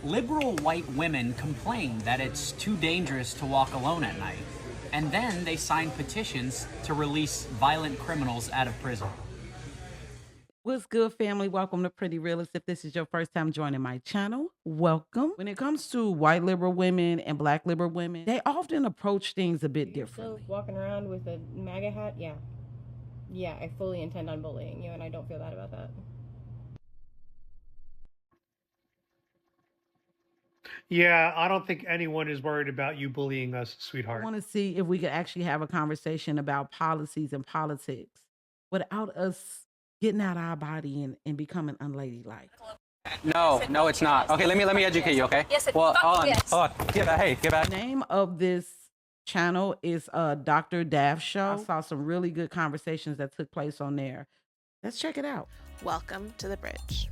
Liberal white women complain that it's too dangerous to walk alone at night, and then they sign petitions to release violent criminals out of prison. What's good, family? Welcome to Pretty Realist. If this is your first time joining my channel, welcome. When it comes to white liberal women and black liberal women, they often approach things a bit differently. Still walking around with a MAGA hat? Yeah. Yeah, I fully intend on bullying you, and I don't feel bad about that. Yeah, I don't think anyone is worried about you bullying us, I sweetheart. want to see if we could actually have a conversation about policies and politics without us getting out of our body and becoming unladylike. No, it's not. Okay, let me educate you, okay? Yes, it Well, hold on. yes. Hold on. Get back. Hey, get back. The name of this channel is Dr. Daf Show. I saw some really good conversations that took place on there. Let's check it out. Welcome to the bridge.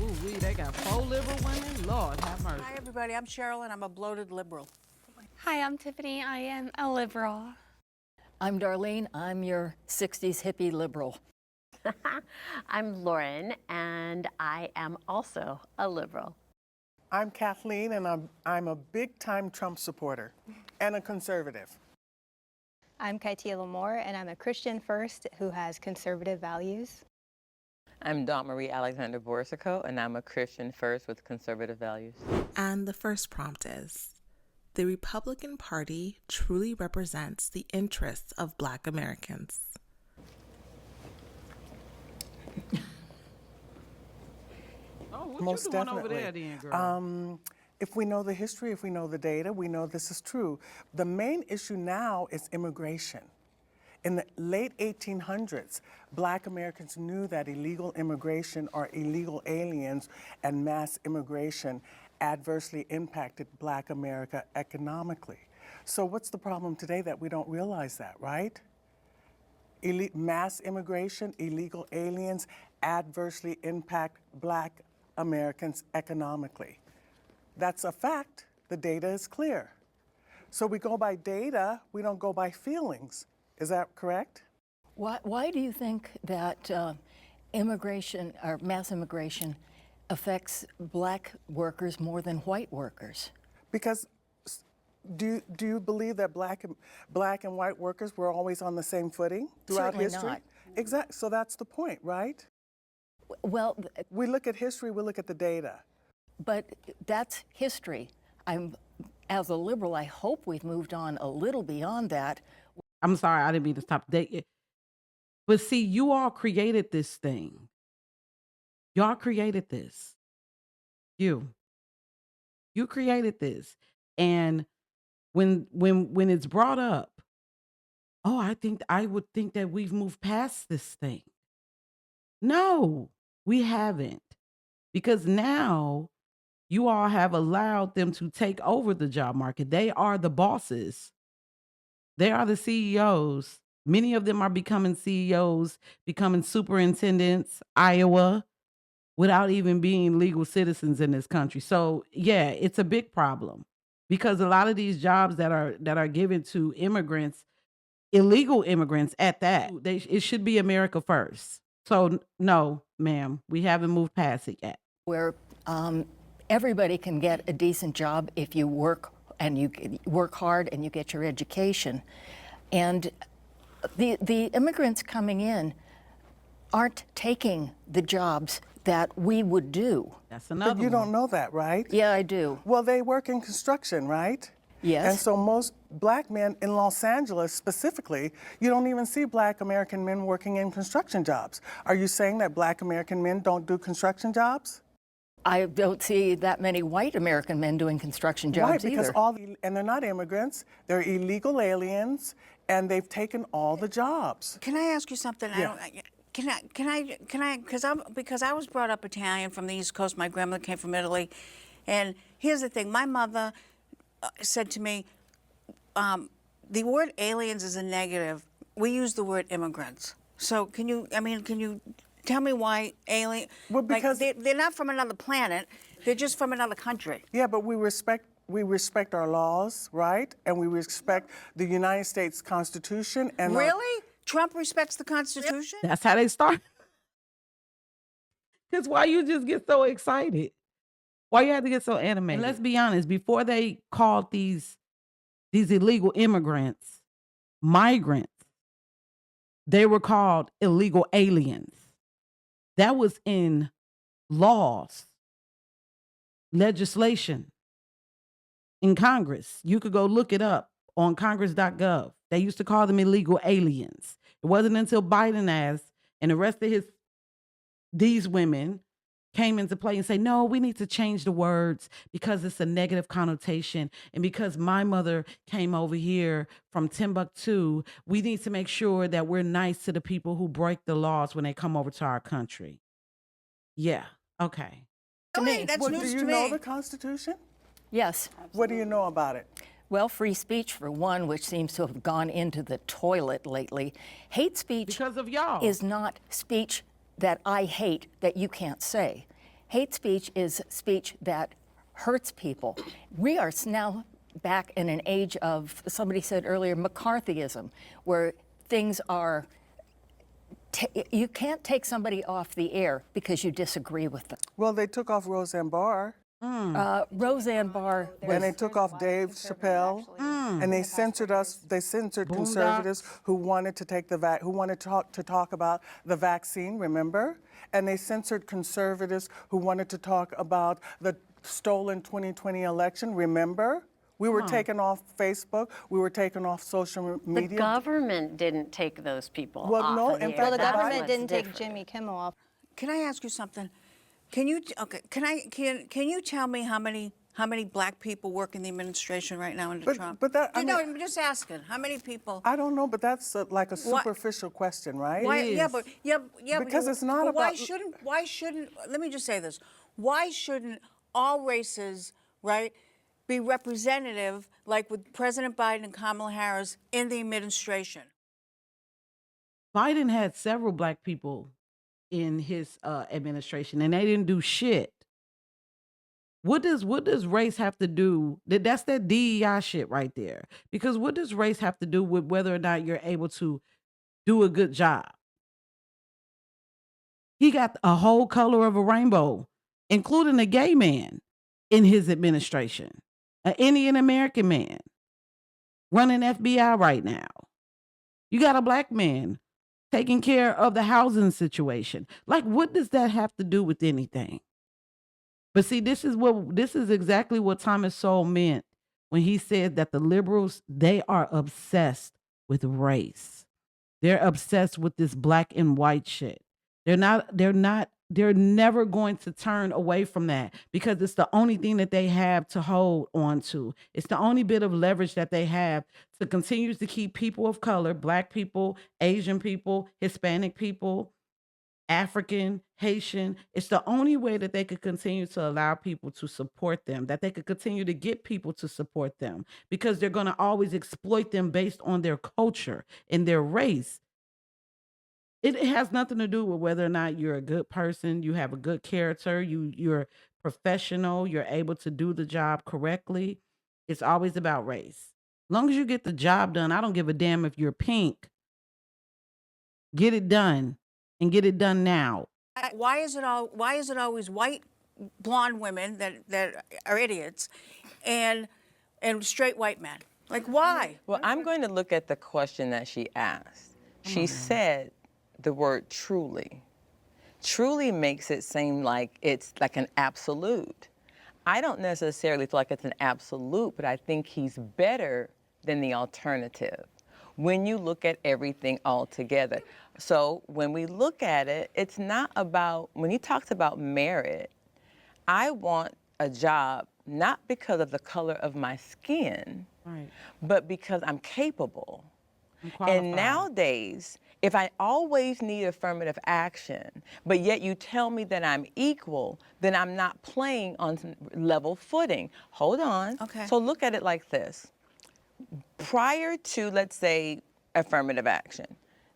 Ooh, they got 4 liberal women. Lord have mercy. Hi, everybody. I'm Cheryl, and I'm a bloated liberal. Hi, I'm Tiffany. I am a liberal. I'm Darlene. I'm your 60s hippie liberal. I'm Lauren, and I am also a liberal. I'm Kathleen, and I'm a big-time Trump supporter and a conservative. I'm Kaitia Lamore, and I'm a Christian first who has conservative values. I'm Dawn Marie Alexander Borsico, and I'm a Christian first with conservative values. And the first prompt is, the Republican Party truly represents the interests of Black Americans. Oh, what Most you doing definitely. over there then, girl? If we know the history, if we know the data, we know this is true. The main issue now is immigration. In the late 1800s, Black Americans knew that illegal immigration or illegal aliens and mass immigration adversely impacted Black America economically. So what's the problem today that we don't realize that, right? Mass immigration, illegal aliens adversely impact Black Americans economically. That's a fact. The data is clear. So we go by data, we don't go by feelings. Is that correct? Why do you think that immigration or mass immigration affects Black workers more than white workers? Because do you believe that black and white workers were always on the same footing throughout Certainly history? not. Exactly. So that's the point, right? Well, We look at history, we look at the data. but that's history. As a liberal, I hope we've moved on a little beyond that. I'm sorry, I didn't mean to stop. But see, you all created this thing. Y'all created this. You created this. And when it's brought up, oh, I would think that we've moved past this thing. No, we haven't. Because now you all have allowed them to take over the job market. They are the bosses. They are the CEOs. Many of them are becoming CEOs, becoming superintendents, Iowa, without even being legal citizens in this country. So yeah, it's a big problem because a lot of these jobs that are given to immigrants, illegal immigrants at that, it should be America first. So no, ma'am, we haven't moved past it yet. Where everybody can get a decent job if you work and you work hard and you get your education. And the immigrants coming in aren't taking the jobs that we would do. That's another But you don't know that, right? Yeah, I do. Well, they work in construction, right? Yes. And so most Black men in Los Angeles specifically, you don't even see Black American men working in construction jobs. Are you saying that Black American men don't do construction jobs? I don't see that many white American men doing construction jobs Right, because either. and they're not immigrants, they're illegal aliens, and they've taken all the jobs. Can I ask you something? Yeah. Because I was brought up Italian from the East Coast. My grandmother came from Italy. And here's the thing. My mother said to me, the word aliens is a negative. We use the word immigrants. So can you tell me why alien? Well, because they're not from another planet. They're just from another country. Yeah, but we respect our laws, right? And we respect the United States Constitution. And Really? Trump respects the Constitution? That's how they start. Because why you just get so excited? Why you have to get so animated? And let's be honest, before they called these illegal immigrants migrants, they were called illegal aliens. That was in laws, legislation in Congress. You could go look it up on congress.gov. They used to call them illegal aliens. It wasn't until Biden asked and the rest of these women came into play and say, no, we need to change the words because it's a negative connotation. And because my mother came over here from Timbuktu, we need to make sure that we're nice to the people who break the laws when they come over to our country. Yeah, okay. To me, that's news to me. Do you know the Constitution? Yes. What do you know about it? Well, free speech, for one, which seems to have gone into the toilet lately. Hate speech because of y'all is not speech that I hate that you can't say. Hate speech is speech that hurts people. We are now back in an age of, somebody said earlier, McCarthyism, where things are, you can't take somebody off the air because you disagree with them. Well, they took off Roseanne Barr. Roseanne Barr. And they took off Dave Chappelle, and they censored us. They censored conservatives who wanted to take who wanted to talk about the vaccine. Remember? And they censored conservatives who wanted to talk about the stolen 2020 election. Remember? We were taken off Facebook. We were taken off social media. The government didn't take those people off. No, of in the fact, air. The That's government what's didn't take different. Jimmy Kimmel off. Can I ask you something? Can you tell me how many black people work in the administration right now under Trump? I'm just asking. How many people? I don't know, but that's like a superficial question, right? Why, yeah, but because it's not about. Why shouldn't? Let me just say this. Why shouldn't all races, right, be representative, like with President Biden and Kamala Harris in the administration? Biden had several black people in his administration, and they didn't do shit. What does race have to do? That's that DEI shit right there. Because what does race have to do with whether or not you're able to do a good job? He got a whole color of a rainbow, including a gay man in his administration, an Indian American man running FBI right now. You got a black man taking care of the housing situation. Like, what does that have to do with anything? But see, this is exactly what Thomas Sowell meant when he said that the liberals, they are obsessed with race. They're obsessed with this black and white shit. They're never going to turn away from that because it's the only thing that they have to hold on to. It's the only bit of leverage that they have to continue to keep people of color, black people, Asian people, Hispanic people, African, Haitian. It's the only way that they could continue to allow people to support them, that they could continue to get people to support them, because they're going to always exploit them based on their culture and their race. It has nothing to do with whether or not you're a good person, you have a good character, you're professional, you're able to do the job correctly. It's always about race. As long as you get the job done, I don't give a damn if you're pink. Get it done, and get it done now. Why is it always white, blonde women that are idiots, and straight white men? Like, why? Well, I'm going to look at the question that she asked. She said the word truly. Truly makes it seem like it's like an absolute. I don't necessarily feel like it's an absolute, but I think he's better than the alternative when you look at everything all together. So when we look at it, it's not about, when he talks about merit, I want a job not because of the color of my skin, but because I'm capable. And nowadays, if I always need affirmative action, but yet you tell me that I'm equal, then I'm not playing on level footing. Hold on. Okay. So look at it like this. Prior to, let's say, affirmative action,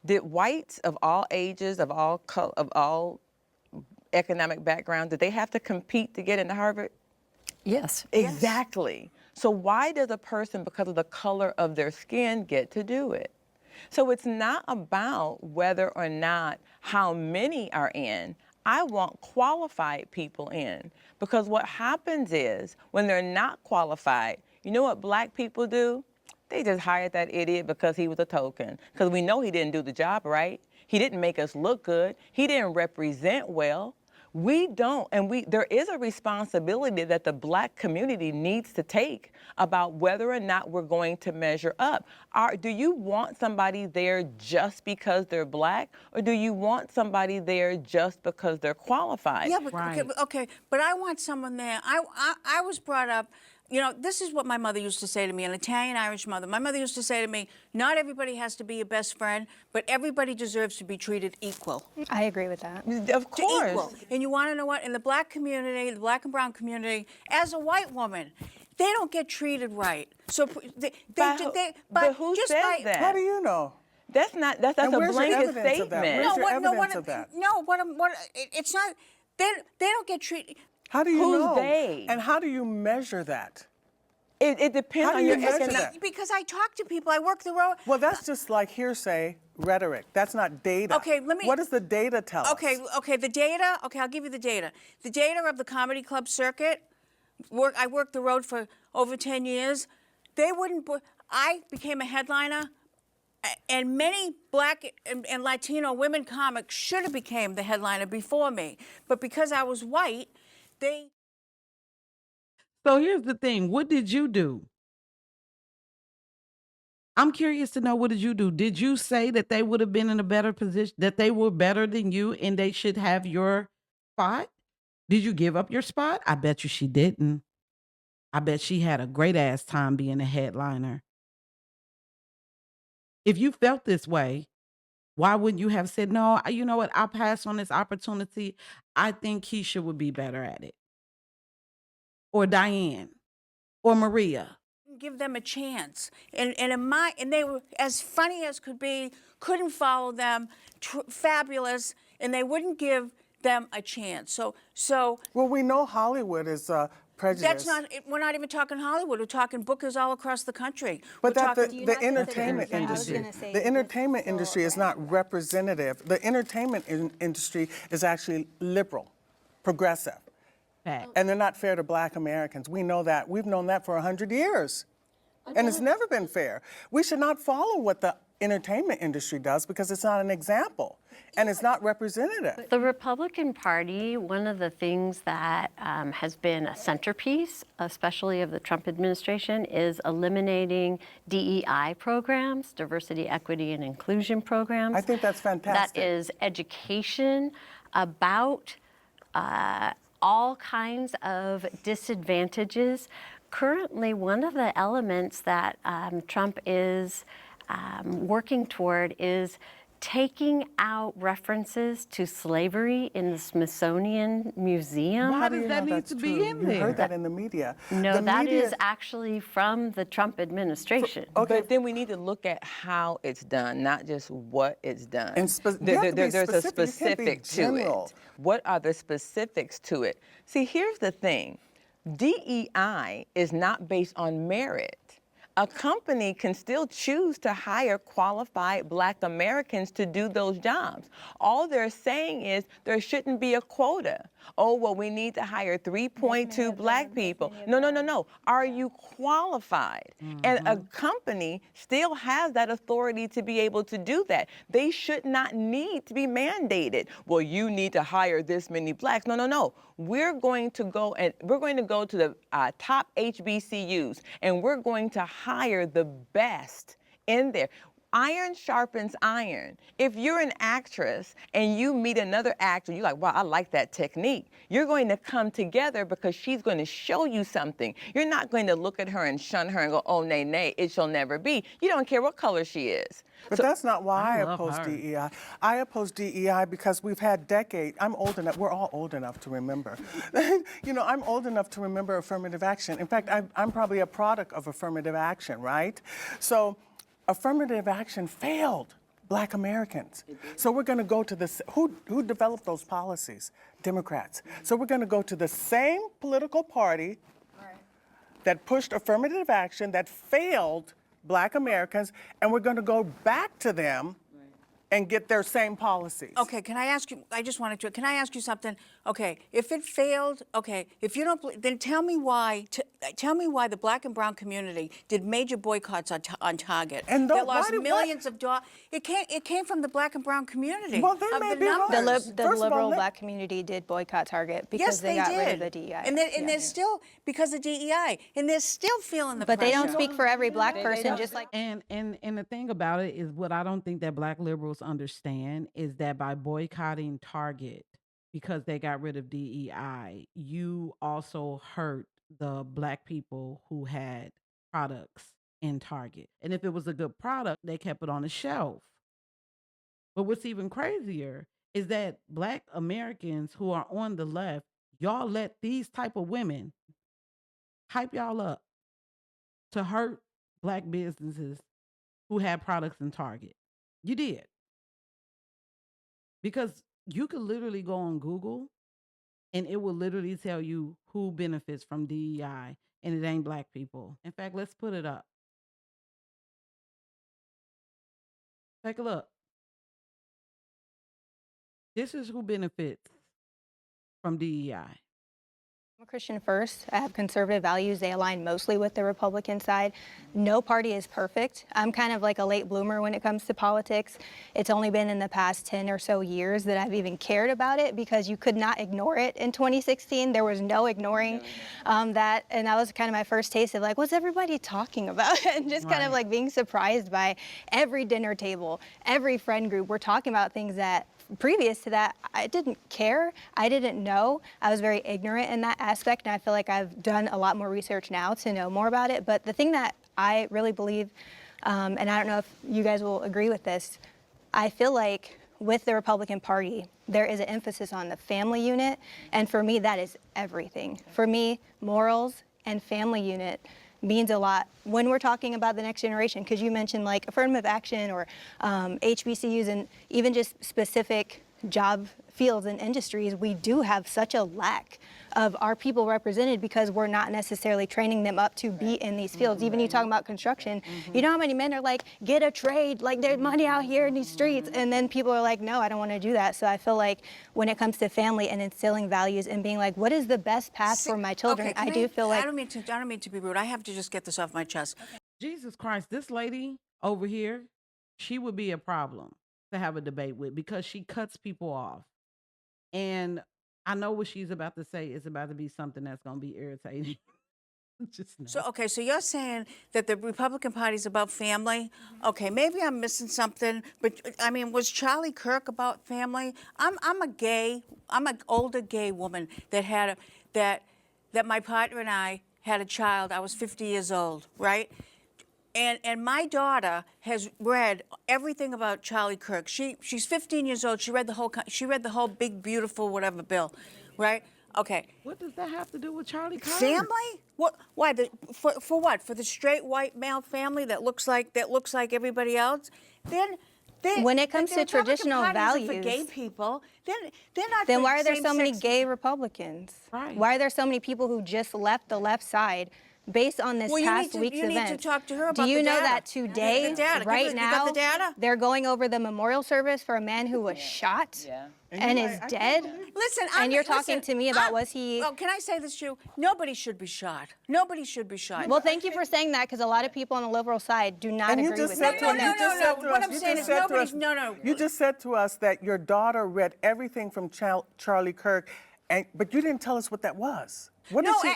did whites of all ages, of all economic backgrounds, did they have to compete to get into Harvard? Yes. Exactly. So why does a person, because of the color of their skin, get to do it? So it's not about whether or not how many are in. I want qualified people in, because what happens is when they're not qualified, you know what black people do? They just hired that idiot because he was a token, because we know he didn't do the job right. He didn't make us look good. He didn't represent well. We don't, and there is a responsibility that the black community needs to take about whether or not we're going to measure up. Do you want somebody there just because they're black, or do you want somebody there just because they're qualified? Yeah, but okay, but I want someone there. I was brought up. You know, this is what my mother used to say to me, an Italian-Irish mother. My mother used to say to me, not everybody has to be your best friend, but everybody deserves to be treated equal. I agree with that. Of course. Equal. And you want to know what? In the black community, the black and brown community, as a white woman, they don't get treated right. So But who says that? How do you know? That's a blanket statement. Where's your evidence of that? No, it's not. They don't get treated. How do you know? Who's they? And how do you measure that? It depends How on do your you measure economic. that? Because I talk to people, I work the road. Well, that's just like hearsay rhetoric. That's not data. Okay, let me. What does the data tell us? Okay, the data. Okay, I'll give you the data. The data of the comedy club circuit. I worked the road for over 10 years. They wouldn't. I became a headliner, and many black and Latino women comics should have became the headliner before me, but because I was white, they. So here's the thing. What did you do? I'm curious to know, what did you do? Did you say that they would have been in a better position, that they were better than you and they should have your spot? Did you give up your spot? I bet you she didn't. I bet she had a great ass time being a headliner. If you felt this way, why wouldn't you have said, no, you know what? I'll pass on this opportunity. I think Keisha would be better at it. Or Diane. Or Maria. Give them a chance, and they were as funny as could be. Couldn't follow them, fabulous, and they wouldn't give them a chance. So. Well, we know Hollywood is prejudiced. That's not. We're not even talking Hollywood. We're talking bookers all across the country. But the entertainment industry, is not representative. The entertainment industry is actually liberal, progressive. And they're not fair to black Americans. We know that. We've known that for 100 years. And it's never been fair. We should not follow what the entertainment industry does because it's not an example and it's not representative. The Republican Party, one of the things that has been a centerpiece, especially of the Trump administration, is eliminating DEI programs, diversity, equity, and inclusion programs. I think that's fantastic. That is education about all kinds of disadvantages. Currently, one of the elements that Trump is working toward is taking out references to slavery in the Smithsonian Museum. Why does that need to be in there? You heard that in the media. No, that is actually from the Trump administration. Okay, but then we need to look at how it's done, not just what it's done. And there's a specific to it. What are the specifics to it? See, here's the thing. DEI is not based on merit. A company can still choose to hire qualified black Americans to do those jobs. All they're saying is there shouldn't be a quota. Oh, well, we need to hire 3.2 black people. No. Are you qualified? And a company still has that authority to be able to do that. They should not need to be mandated. Well, you need to hire this many blacks. No. We're going to go to the top HBCUs and we're going to hire the best in there. Iron sharpens iron. If you're an actress and you meet another actor, you're like, wow, I like that technique. You're going to come together because she's going to show you something. You're not going to look at her and shun her and go, oh, nay, it shall never be. You don't care what color she is. But that's not why I oppose DEI. I oppose DEI because we've had decades. I'm old enough. We're all old enough to remember. I'm old enough to remember affirmative action. In fact, I'm probably a product of affirmative action, right? So affirmative action failed black Americans. So we're going to go to this. Who developed those policies? Democrats. So we're going to go to the same political party that pushed affirmative action that failed Black Americans, and we're going to go back to them and get their same policies. Okay, can I ask you, can I ask you something? Okay, if it failed, okay, if you don't, then tell me why the black and brown community did major boycotts on Target. And they lost millions of dollars. It came from the black and brown community. Well, they may be right. The liberal black community did boycott Target because they got rid of the DEI. And they're still, because of DEI, and they're still feeling the But pressure. they don't speak for every black person, just like. And the thing about it is, what I don't think that black liberals understand is that by boycotting Target because they got rid of DEI, you also hurt the black people who had products in Target. And if it was a good product, they kept it on the shelf. But what's even crazier is that black Americans who are on the left, y'all let these type of women hype y'all up to hurt black businesses who had products in Target. You did. Because you could literally go on Google and it will literally tell you who benefits from DEI, and it ain't black people. In fact, let's put it up. Take a look. This is who benefits from DEI. I'm a Christian first. I have conservative values. They align mostly with the Republican side. No party is perfect. I'm kind of like a late bloomer when it comes to politics. It's only been in the past 10 or so years that I've even cared about it, because you could not ignore it in 2016. There was no ignoring that. And that was kind of my first taste of like, what's everybody talking about? And just kind of like being surprised by every dinner table, every friend group. We're talking about things that previous to that, I didn't care. I didn't know. I was very ignorant in that aspect, and I feel like I've done a lot more research now to know more about it. But the thing that I really believe, and I don't know if you guys will agree with this, I feel like with the Republican Party, there is an emphasis on the family unit, and for me, that is everything. For me, morals and family unit means a lot when we're talking about the next generation, because you mentioned like affirmative action or HBCUs and even just specific job fields and industries. We do have such a lack of our people represented because we're not necessarily training them up to be in these fields. Even you talking about construction, you know how many men are like, get a trade, like there's money out here in these streets, and then people are like, no, I don't want to do that. So I feel like when it comes to family and instilling values and being like, what is the best path for my children, Okay, I do feel like. I don't mean to be rude. I have to just get this off my chest. Jesus Christ, this lady over here, she would be a problem to have a debate with because she cuts people off. And I know what she's about to say is about to be something that's going to be irritating. Just know. So you're saying that the Republican Party is about family? Okay, maybe I'm missing something, but I mean, was Charlie Kirk about family? I'm an older gay woman that my partner and I had a child. I was 50 years old, right? And my daughter has read everything about Charlie Kirk. She's 15 years old. She read the whole big beautiful whatever bill, right? Okay. What does that have to do with Charlie Kirk? Family? What? Why? For what? For the straight white male family that looks like everybody else? Then when it comes to traditional values, for gay people, they're not. Then for why are there so many same-sex gay Republicans? Right. Why are there so many people who just left the left side based on this past week's events? You need to talk to her about Do you the know data. that today, right you now, got the data? they're going over the memorial service for a man who was shot and is dead? Listen, and you're talking to me about was he... Well, can I say this to you? Nobody should be shot. Nobody should be shot. Well, thank you for saying that, because a lot of people on the liberal side do not agree with that. No. What I'm saying is nobody's... No. You just said to us that your daughter read everything from Charlie Kirk, but you didn't tell us what that was. What did she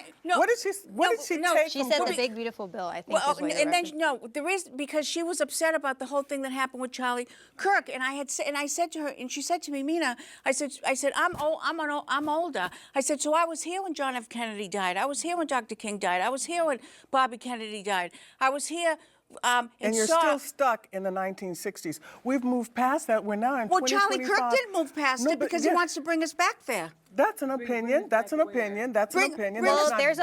take? She said the big beautiful bill, I think. Well, and then there is, because she was upset about the whole thing that happened with Charlie Kirk, and I said to her, and she said to me, Mina, I said I'm older. I said, so I was here when John F. Kennedy died. I was here when Dr. King died. I was here when Bobby Kennedy died. I was here. And you're still stuck in the 1960s. We've moved past that. We're now in 2025. Well, Charlie Kirk didn't move past it because he wants to bring us back there. That's an opinion. That's an opinion. That's an opinion. Well, there's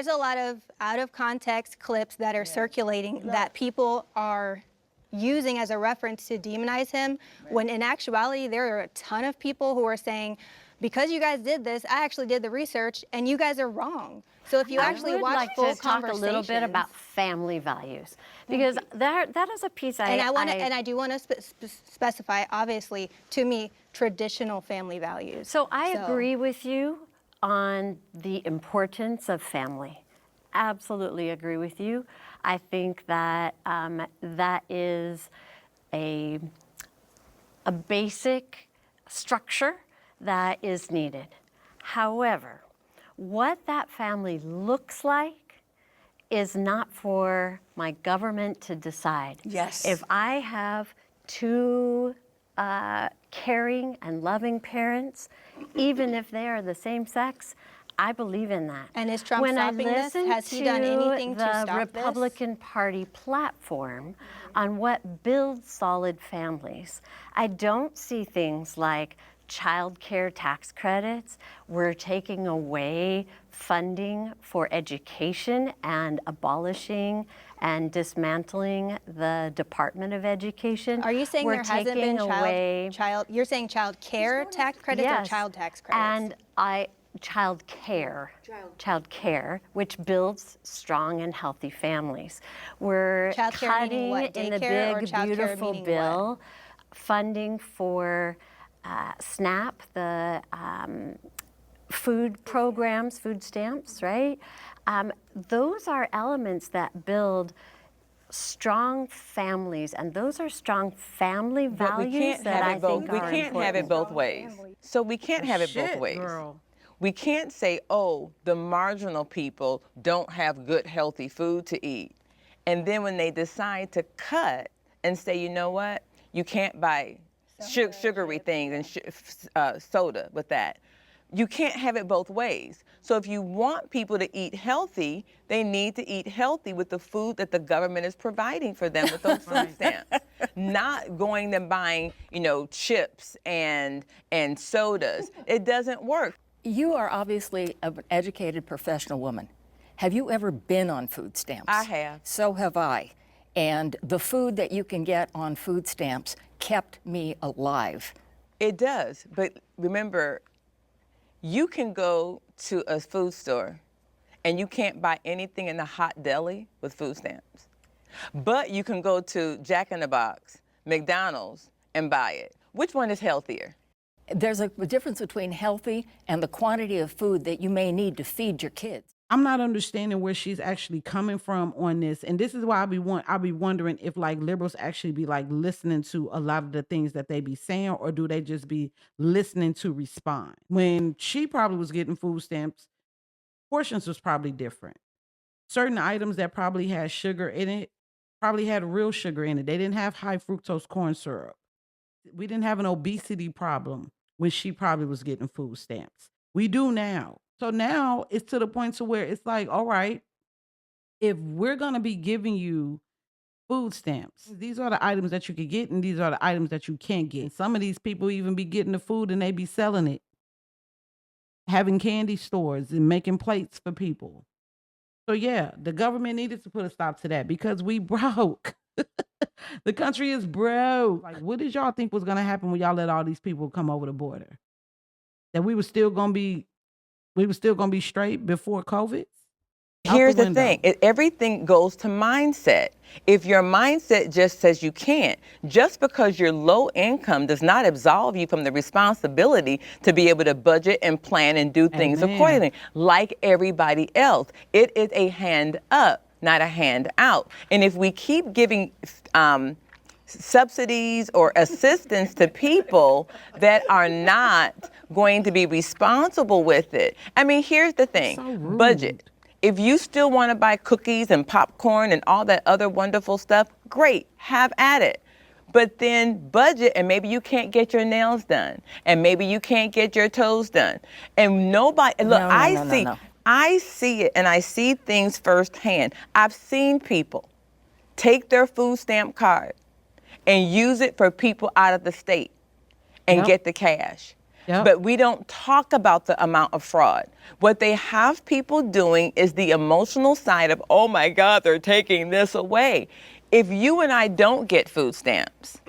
a lot of out of context clips that are circulating that people are using as a reference to demonize him, when in actuality there are a ton of people who are saying because you guys did this, I actually did the research, and you guys are wrong. So if you actually watch like full to talk a little bit about family values, because that is a piece and I do want to specify, obviously, to me, traditional family values. So I agree with you on the importance of family. Absolutely agree with you. I think that that is a basic structure that is needed. However, what that family looks like is not for my government to decide. Yes. If I have two caring and loving parents, even if they are the same sex, I believe in that. And is Trump stopping this? Has he done anything to stop the Republican Party platform on what builds solid families, I don't see things like child care tax credits. We're taking away funding for education and abolishing and dismantling the Department of Education. Are you saying We're there hasn't been you're saying child care tax credits or child tax credits? And child care, which builds strong and healthy families. We're cutting in the big, beautiful bill funding for SNAP, the food programs, food stamps, right? Those are elements that build strong families, and those are strong family values that I think are important. We can't have it both ways. So we can't have it both ways. We can't say, oh, the marginal people don't have good, healthy food to eat. And then when they decide to cut and say, you know what, you can't buy sugary things and soda with that. You can't have it both ways. So if you want people to eat healthy, they need to eat healthy with the food that the government is providing for them with those food stamps. Not going and buying, chips and sodas. It doesn't work. You are obviously an educated professional woman. Have you ever been on food stamps? I have. So have I. And the food that you can get on food stamps kept me alive. It does, but remember, you can go to a food store and you can't buy anything in the hot deli with food stamps. But you can go to Jack in the Box, McDonald's, and buy it. Which one is healthier? There's a difference between healthy and the quantity of food that you may need to feed your kids. I'm not understanding where she's actually coming from on this. And this is why I'll be wondering if like liberals actually be like listening to a lot of the things that they be saying, or do they just be listening to respond? When she probably was getting food stamps, portions was probably different. Certain items that probably had sugar in it probably had real sugar in it. They didn't have high fructose corn syrup. We didn't have an obesity problem when she probably was getting food stamps. We do now. So now it's to the point to where it's like, all right, if we're going to be giving you food stamps, these are the items that you can get and these are the items that you can't get. Some of these people even be getting the food and they be selling it, having candy stores and making plates for people. So yeah, the government needed to put a stop to that because we broke. The country is broke. Like, what did y'all think was going to happen when y'all let all these people come over the border? That we were still going to be straight before COVID? Here's the thing. Everything goes to mindset. If your mindset just says you can't, just because you're low income does not absolve you from the responsibility to be able to budget and plan and do things accordingly, like everybody else. It is a hand up, not a hand out. And if we keep giving subsidies or assistance to people that are not going to be responsible with it. I mean, here's the thing, budget. If you still want to buy cookies and popcorn and all that other wonderful stuff, great, have at it. But then budget, and maybe you can't get your nails done, and maybe you can't get your toes done. And nobody, look, I see it, and I see things firsthand. I've seen people take their food stamp card and use it for people out of the state and get the cash. But we don't talk about the amount of fraud. What they have people doing is the emotional side of, oh my God, they're taking this away. If you and I don't get food stamps,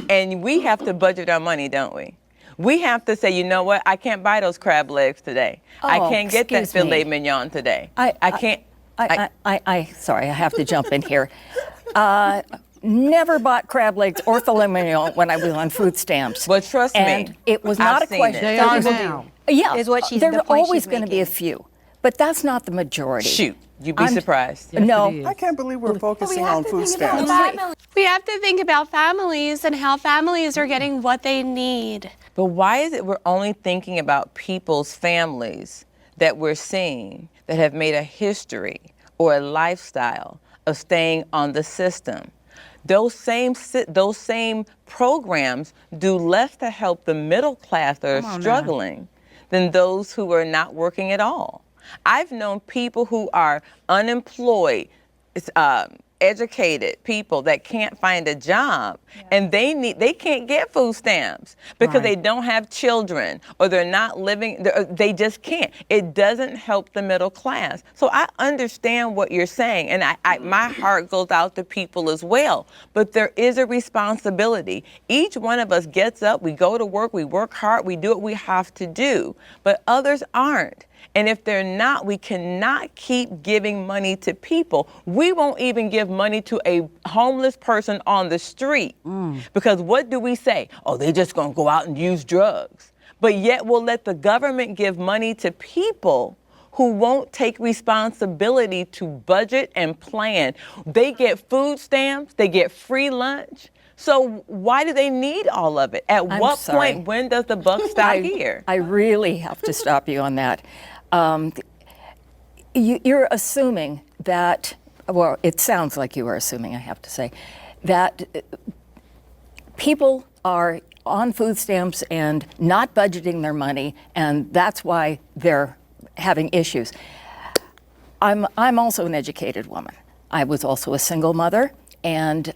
and we have to budget our money, don't we? We have to say, you know what? I can't buy those crab legs today. I Oh, can't get that excuse filet me. mignon today. I can't. Sorry, I have to jump in here. Never bought crab legs or filet mignon when I was on food stamps. But trust me, and it was not I've a seen question. it. They are now. Yeah, Is what she's- there's the point always she's going to be a making. few, but that's not the majority. Shoot, you'd be I'm- surprised. Yes, no, it is. I can't believe we're focusing have on to food think about stamps. We have to think about families and how families are getting what they need. But why is it we're only thinking about people's families that we're seeing that have made a history or a lifestyle of staying on the system? Those same programs do less to help the middle class that are struggling than those who are not working at all. I've known people who are unemployed, educated people that can't find a job, and they can't get food stamps because they don't have children or they're not living, they just can't. It doesn't help the middle class. So I understand what you're saying, and my heart goes out to people as well, but there is a responsibility. Each one of us gets up, we go to work, we work hard, we do what we have to do, but others aren't. And if they're not, we cannot keep giving money to people. We won't even give money to a homeless person on the street. Because what do we say? Oh, they just gonna go out and use drugs. But yet we'll let the government give money to people who won't take responsibility to budget and plan. They get food stamps, they get free lunch. So why do they need all of it? At what point, when does the buck stop here? I really have to stop you on that. You're assuming that, well, it sounds like you are assuming, I have to say, that people are on food stamps and not budgeting their money, and that's why they're having issues. I'm also an educated woman. I was also a single mother, and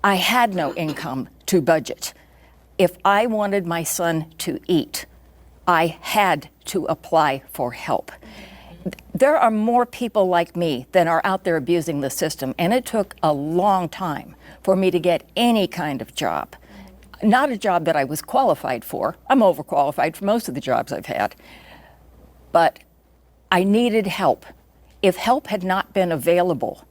I had no income to budget. If I wanted my son to eat, I had to apply for help. There are more people like me than are out there abusing the system, and it took a long time for me to get any kind of job. Not a job that I was qualified for. I'm overqualified for most of the jobs I've had. But I needed help. If help had not been available,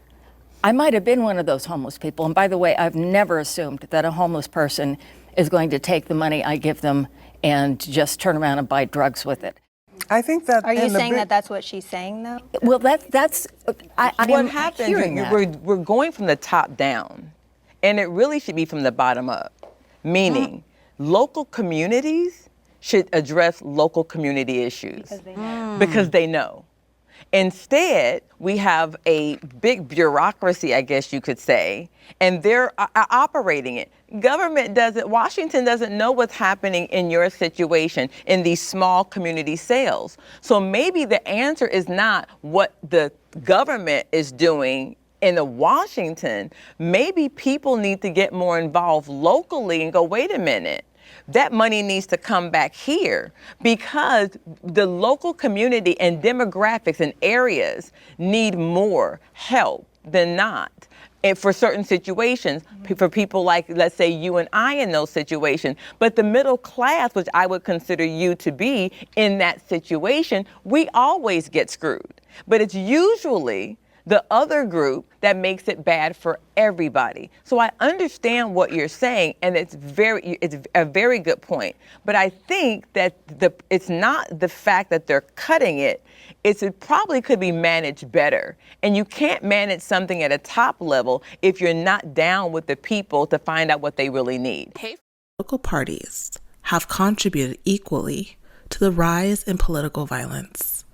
I might have been one of those homeless people. And by the way, I've never assumed that a homeless person is going to take the money I give them and just turn around and buy drugs with it. I think that. Are you saying that that's what she's saying, though? Well, that's. I what am happens, hearing that. we're going from the top down, and it really should be from the bottom up, meaning local communities should address local community issues because they know. Instead, we have a big bureaucracy, I guess you could say, and they're operating it. Government doesn't, Washington doesn't know what's happening in your situation in these small community sales. So maybe the answer is not what the government is doing in the Washington. Maybe people need to get more involved locally and go, wait a minute. That money needs to come back here because the local community and demographics and areas need more help than not. And for certain situations, for people like, let's say, you and I in those situations. But the middle class, which I would consider you to be in that situation, we always get screwed. But it's usually the other group that makes it bad for everybody. So I understand what you're saying, and it's a very good point. But I think that it's not the fact that they're cutting it, it probably could be managed better. And you can't manage something at a top level if you're not down with the people to find out what they really need. Political parties have contributed equally to the rise in political violence.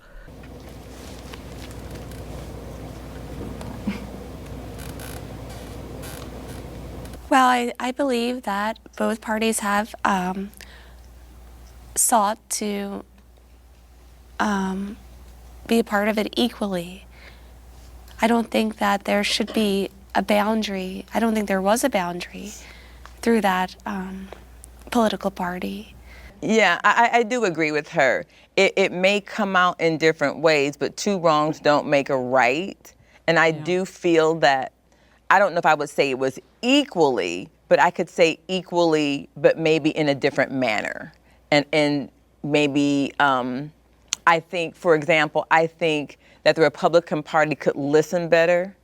Well, I believe that both parties have sought to be a part of it equally. I don't think that there should be a boundary. I don't think there was a boundary through that political party. Yeah, I do agree with her. It may come out in different ways, but two wrongs don't make a right. And I do feel that, I don't know if I would say it was equally, but I could say equally, but maybe in a different manner. and maybe I think, for example, I think that the Republican Party could listen better,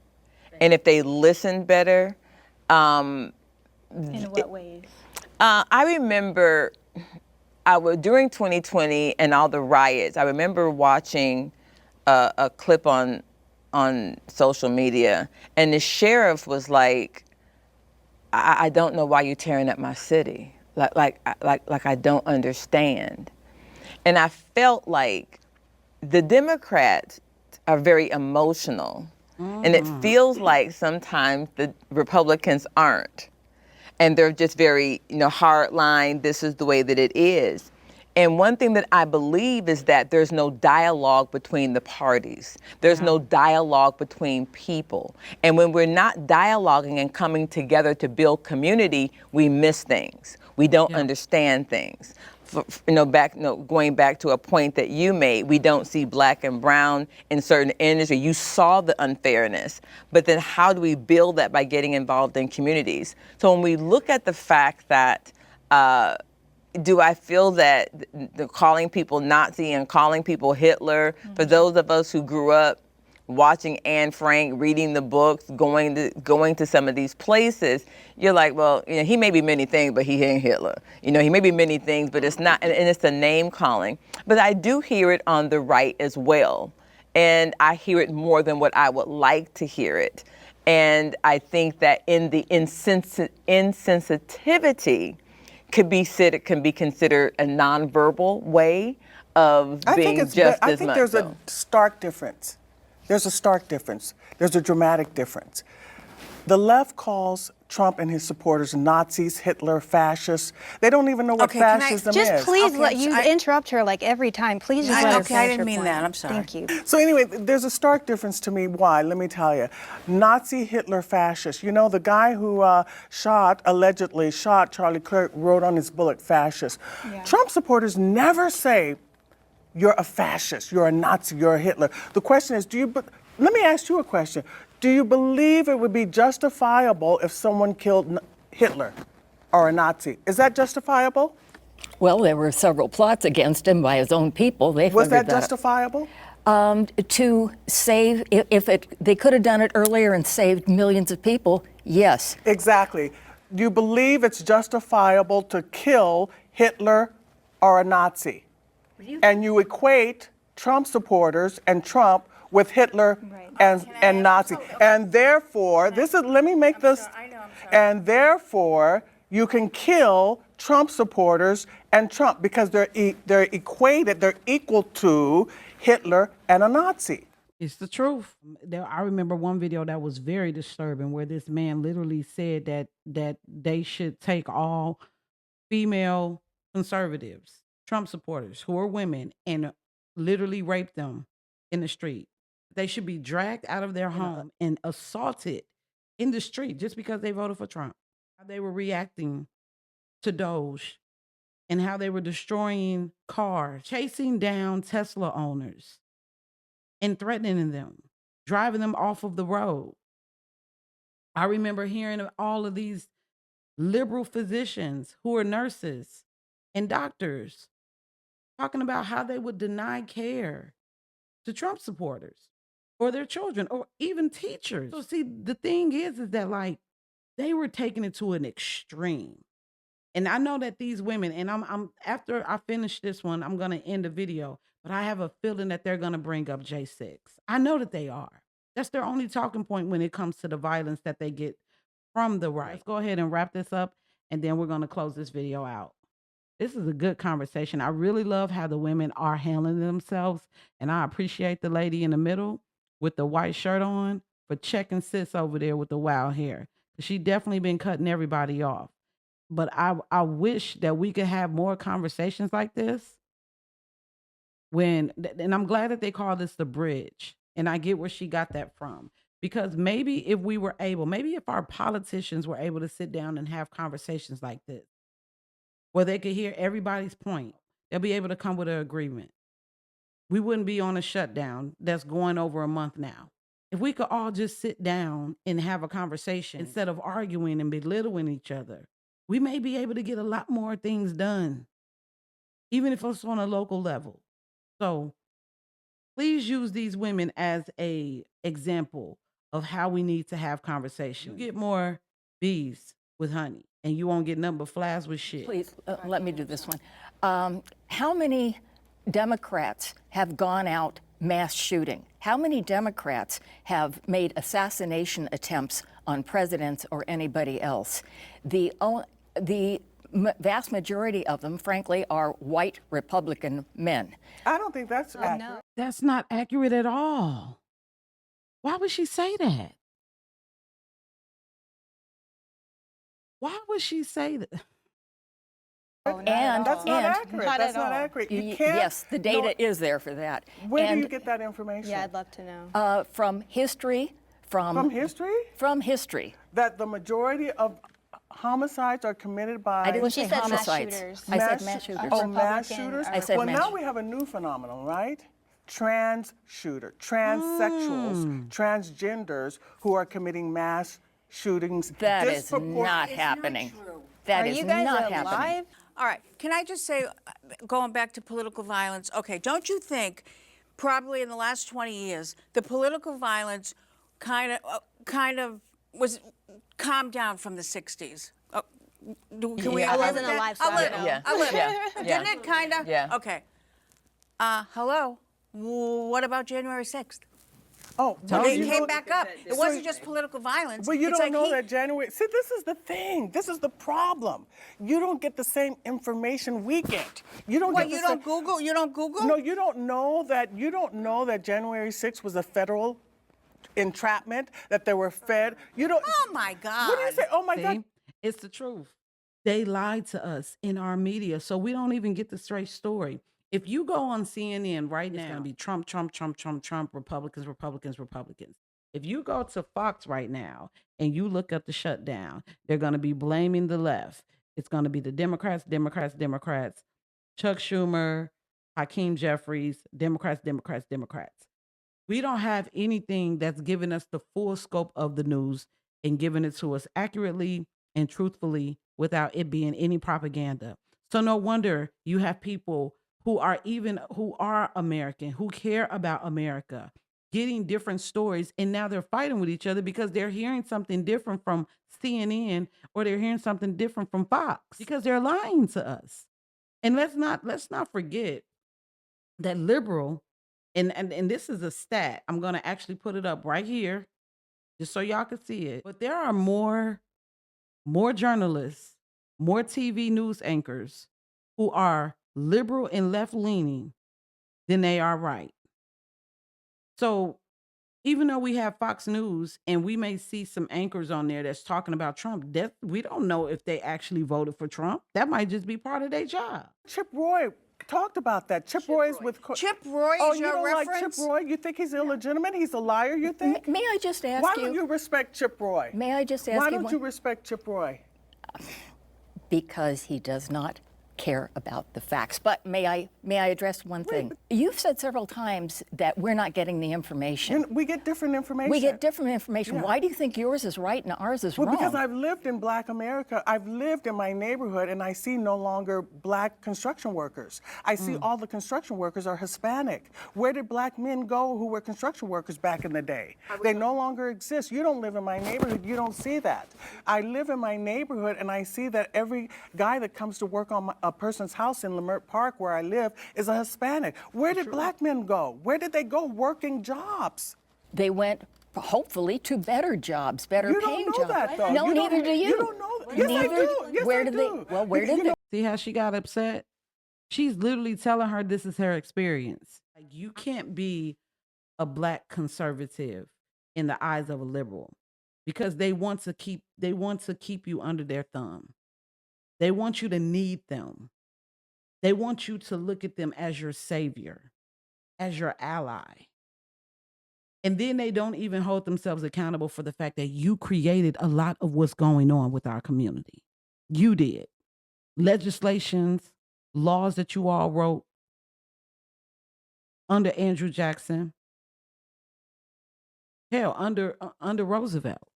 and if they listen better, In what ways? I remember during 2020 and all the riots, I remember watching a clip on social media, and the sheriff was like, I don't know why you're tearing up my city. Like I don't understand. And I felt like the Democrats are very emotional. And it feels like sometimes the Republicans aren't. And they're just very, hard line, this is the way that it is. And one thing that I believe is that there's no dialogue between the parties. There's no dialogue between people. And when we're not dialoguing and coming together to build community, we miss things. We don't understand things. Going back to a point that you made, we don't see black and brown in certain industry. You saw the unfairness, but then how do we build that by getting involved in communities? So when we look at the fact that, do I feel that the calling people Nazi and calling people Hitler, for those of us who grew up watching Anne Frank, reading the books, going to some of these places, you're like, well, he may be many things, but he ain't Hitler. He may be many things, but it's not, and it's the name calling. But I do hear it on the right as well. And I hear it more than what I would like to hear it. And I think that in the insensitivity can be considered a nonverbal way of being just I as think much. there's a stark difference. There's a stark difference. There's a dramatic difference. The left calls Trump and his supporters Nazis, Hitler, fascists. They don't even know what fascism is. Just please you interrupt her like every time. Please just let her finish I didn't her mean point. that. I'm sorry. Thank you. So anyway, there's a stark difference to me. Why? Let me tell you. Nazi, Hitler, fascist. The guy who allegedly shot Charlie Kirk wrote on his bullet, fascist. Yeah. Trump supporters never say, you're a fascist, you're a Nazi, you're a Hitler. The question is, let me ask you a question. Do you believe it would be justifiable if someone killed Hitler or a Nazi? Is that justifiable? Well, there were several plots against him by his own people. Was that justifiable? To save, they could have done it earlier and saved millions of people, yes. Exactly. Do you believe it's justifiable to kill Hitler or a Nazi? And you equate Trump supporters and Trump with Hitler and Nazi. And therefore, let me make this, and therefore, you can kill Trump supporters and Trump because they're equated, they're equal to Hitler and a Nazi. It's the truth. I remember one video that was very disturbing where this man literally said that they should take all female conservatives, Trump supporters who are women, and literally rape them in the street. They should be dragged out of their home and assaulted in the street just because they voted for Trump. How they were reacting to Doge and how they were destroying cars, chasing down Tesla owners and threatening them, driving them off of the road. I remember hearing of all of these liberal physicians who are nurses and doctors talking about how they would deny care to Trump supporters or their children or even teachers. So see, the thing is that like they were taking it to an extreme. And I know that these women, and I'm after I finish this one, I'm gonna end the video, but I have a feeling that they're gonna bring up J6. I know that they are. That's their only talking point when it comes to the violence that they get from the right. Let's go ahead and wrap this up, and then we're gonna close this video out. This is a good conversation. I really love how the women are handling themselves, and I appreciate the lady in the middle with the white shirt on for checking sis over there with the wild hair. She definitely been cutting everybody off. But I wish that we could have more conversations like this and I'm glad that they call this the bridge. And I get where she got that from. Because maybe if our politicians were able to sit down and have conversations like this, where they could hear everybody's point, they'll be able to come with an agreement. We wouldn't be on a shutdown that's going over a month now. If we could all just sit down and have a conversation instead of arguing and belittling each other, we may be able to get a lot more things done. even if it's on a local level. So please use these women as a example of how we need to have conversations. You get more bees with honey, and you won't get nothing but flies with shit. Please, let me do this one. How many Democrats have gone out mass shooting? How many Democrats have made assassination attempts on presidents or anybody else? The vast majority of them, frankly, are white Republican men. I don't think that's accurate. That's not accurate at all. Why would she say that? Why would she say that? And that's not accurate. That's not accurate. You can't. Yes, the data is there for that. Where do you get that information? Yeah, I'd love to know. From history. From history? From history. That the majority of homicides are committed by. I didn't Well, say she said mass homicides. shooters. I said mass shooters. Oh, mass Republican shooters? I said well, mass now we have a new phenomenon, right? Trans shooter, transsexuals, transgenders who are committing mass shootings. That is not happening. That is you guys not alive? happening. All right, can I just say, going back to political violence, okay, don't you think probably in the last 20 years, the political violence kind of was calmed down from the 60s? Can we Yeah. I agree wasn't with that? alive, so A I don't little, know. Yeah. a little. Yeah. Didn't it kind of? Yeah. Okay. Hello? What about January 6th? Oh, Well, they you came know- back up. It wasn't just political violence. But you It's don't like know that January. See, this is the thing. This is the problem. You don't get the same information we get. You don't What, get the you don't same- Google? You don't Google? No, you don't know that. You don't know that January 6th was a federal entrapment. That they were fed. You don't. Oh my God. What do you say? Oh my See? God. It's the truth. They lied to us in our media, so we don't even get the straight story. If you go on CNN right now, it's going to be Trump, Trump, Trump, Trump, Trump, Republicans, Republicans, Republicans. If you go to Fox right now and you look at the shutdown, they're going to be blaming the left. It's going to be the Democrats, Democrats, Democrats, Chuck Schumer, Hakeem Jeffries, Democrats, Democrats, Democrats. We don't have anything that's giving us the full scope of the news and giving it to us accurately and truthfully without it being any propaganda. So no wonder you have people who are American, who care about America, getting different stories, and now they're fighting with each other because they're hearing something different from CNN or they're hearing something different from Fox because they're lying to us. And let's not forget that liberal, and this is a stat. I'm going to actually put it up right here just so y'all can see it. But there are more journalists, more TV news anchors who are liberal and left-leaning than they are right. So even though we have Fox News and we may see some anchors on there that's talking about Trump, we don't know if they actually voted for Trump. That might just be part of their job. Chip Roy talked about that. Chip Roy's with. Chip Roy Oh, is you your don't reference? like Chip Roy? You think he's illegitimate? He's a liar? You think? May I just ask Why you? don't you respect Chip Roy? May I just ask Why you don't one? you respect Chip Roy? Because he does not care about the facts. But may I address one thing? You've said several times that we're not getting the information. We get different information. We get different information. Yeah. Why do you think yours is right and ours is Well, wrong? because I've lived in Black America. I've lived in my neighborhood, and I see no longer Black construction workers. I see all the construction workers are Hispanic. Where did Black men go who were construction workers back in the day? They no longer exist. You don't live in my neighborhood. You don't see that. I live in my neighborhood, and I see that every guy that comes to work on a person's house in Lamert Park, where I live, is a Hispanic. Where did Black men go? Where did they go working jobs? They went, hopefully, to better jobs, better You paying don't know jobs. that, though. No, You don't- neither do you. You don't know that. Yes, I Neither- do. Yes, where I did do. they? Well, where did they? See how she got upset? She's literally telling her this is her experience. Like, you can't be a Black conservative in the eyes of a liberal because they want to keep you under their thumb. They want you to need them. They want you to look at them as your savior, as your ally. And then they don't even hold themselves accountable for the fact that you created a lot of what's going on with our community. You did. Legislations, laws that you all wrote under Andrew Jackson. Hell, under Roosevelt,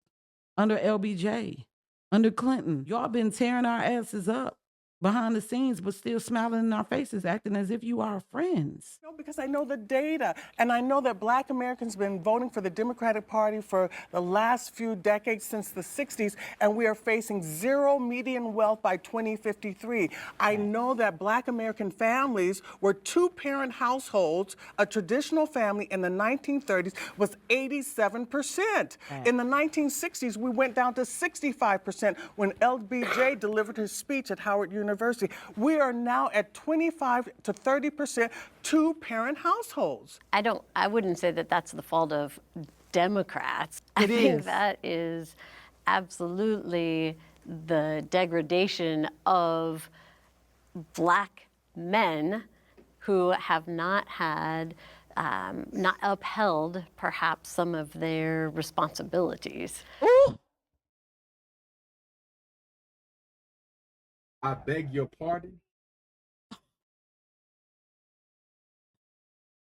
under LBJ, under Clinton. Y'all been tearing our asses up behind the scenes, but still smiling in our faces, acting as if you are friends. No, because I know the data, and I know that Black Americans have been voting for the Democratic Party for the last few decades since the 60s, and we are facing zero median wealth by 2053. I know that Black American families were two-parent households. A traditional family in the 1930s was 87%. In the 1960s, we went down to 65% when LBJ delivered his speech at Howard University. We are now at 25 to 30% two-parent households. I wouldn't say that that's the fault of Democrats. I think that is absolutely the degradation of Black men who have not had, not upheld perhaps some of their responsibilities. Ooh. I beg your pardon?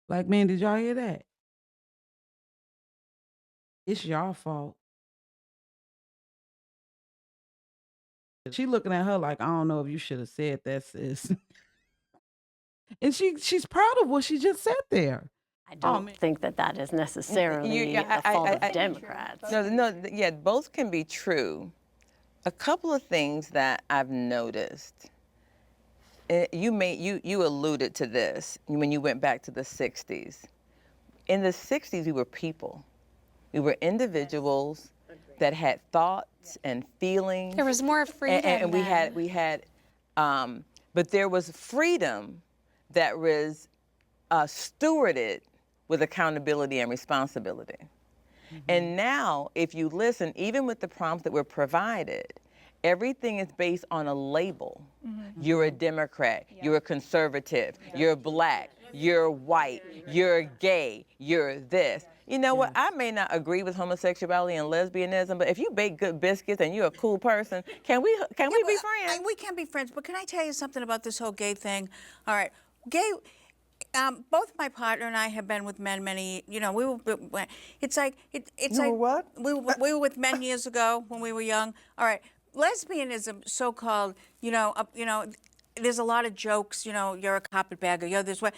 Black men, did y'all hear that? It's y'all fault. She looking at her like, I don't know if you should have said that, sis. And she's proud of what she just said there. I don't think that that is necessarily the fault of Democrats. Yeah, both can be true. A couple of things that I've noticed. You alluded to this when you went back to the 60s. In the 60s, we were people. We were individuals that had thoughts and feelings. There was more freedom. And we had, but there was freedom that was stewarded with accountability and responsibility. And now, if you listen, even with the prompts that were provided, everything is based on a label. You're a Democrat, you're a conservative, you're Black, you're white, you're gay, you're this. You know what? I may not agree with homosexuality and lesbianism, but if you bake good biscuits and you're a cool person, can we be friends? We can be friends, but can I tell you something about this whole gay thing? All right, gay. Both my partner and I have been with men many. We were. It's like it's like what? We were with men years ago when we were young. All right, lesbianism, so-called. There's a lot of jokes. You're a carpetbagger. You're this way.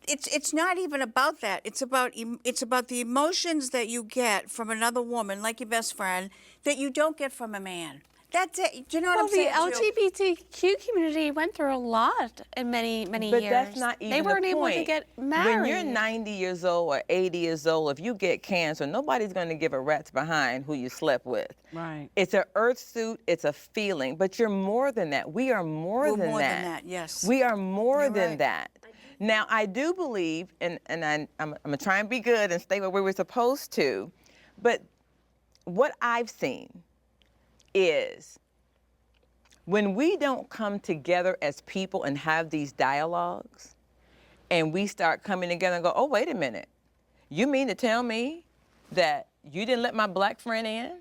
It's not even about that. It's about the emotions that you get from another woman, like your best friend, that you don't get from a man. That's it. Do you know what I'm saying? Well, the LGBTQ community went through a lot in many years. But that's not even They weren't the able point. to get married. When you're 90 years old or 80 years old, if you get cancer, nobody's going to give a rat's behind who you slept with. Right. It's an earth suit. It's a feeling. But you're more than that. We are more than that. We're more than that, yes. We are more You're than right. that. Now, I do believe, and I'm going to try and be good and stay where we were supposed to, but what I've seen is when we don't come together as people and have these dialogues, and we start coming together and go, oh, wait a minute. You mean to tell me that you didn't let my Black friend in?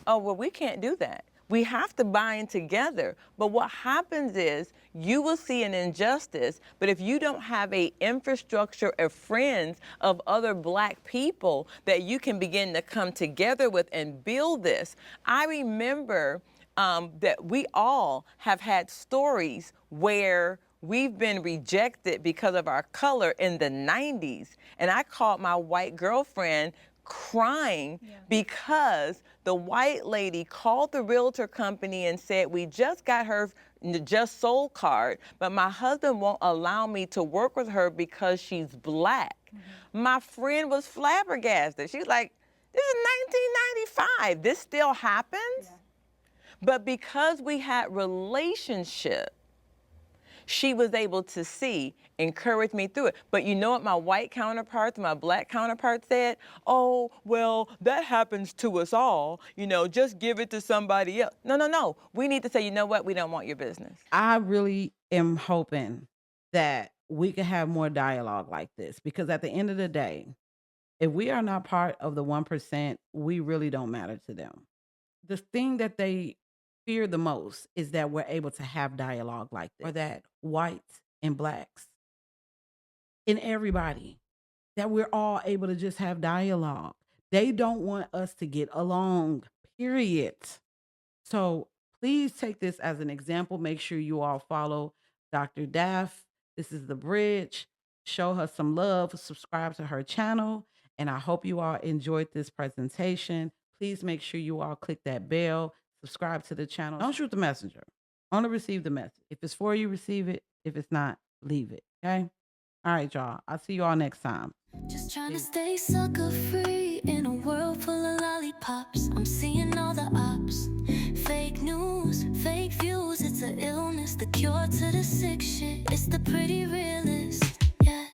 Oh, well, we can't do that. We have to bind together. But what happens is you will see an injustice, but if you don't have an infrastructure of friends of other Black people that you can begin to come together with and build this. I remember that we all have had stories where we've been rejected because of our color in the 90s. And I called my white girlfriend crying because the white lady called the realtor company and said, we just got her just sold card, but my husband won't allow me to work with her because she's Black. My friend was flabbergasted. She's like, this is 1995. This still happens? But because we had relationship, she was able to see, encourage me through it. But you know what my white counterparts, my Black counterparts said? Oh, well, that happens to us all. Just give it to somebody else. No. We need to say, you know what? We don't want your business. I really am hoping that we can have more dialogue like this, because at the end of the day, if we are not part of the 1%, we really don't matter to them. The thing that they fear the most is that we're able to have dialogue like this, or that whites and Blacks and everybody, that we're all able to just have dialogue. They don't want us to get along, period. So Please take this as an example. Make sure you all follow Dr. Daf. This is The Bridge. Show her some love. Subscribe to her channel. And I hope you all enjoyed this presentation. Please make sure you all click that bell. Subscribe to the channel. Don't shoot the messenger. Only receive the message. If it's for you, receive it. If it's not, leave it. Okay? All right, y'all. I'll see you all next time. Just trying to stay sucker free in a world full of lollipops. I'm seeing all the ops. Fake news, fake views. It's an illness, the cure to the sick shit. It's the pretty realist.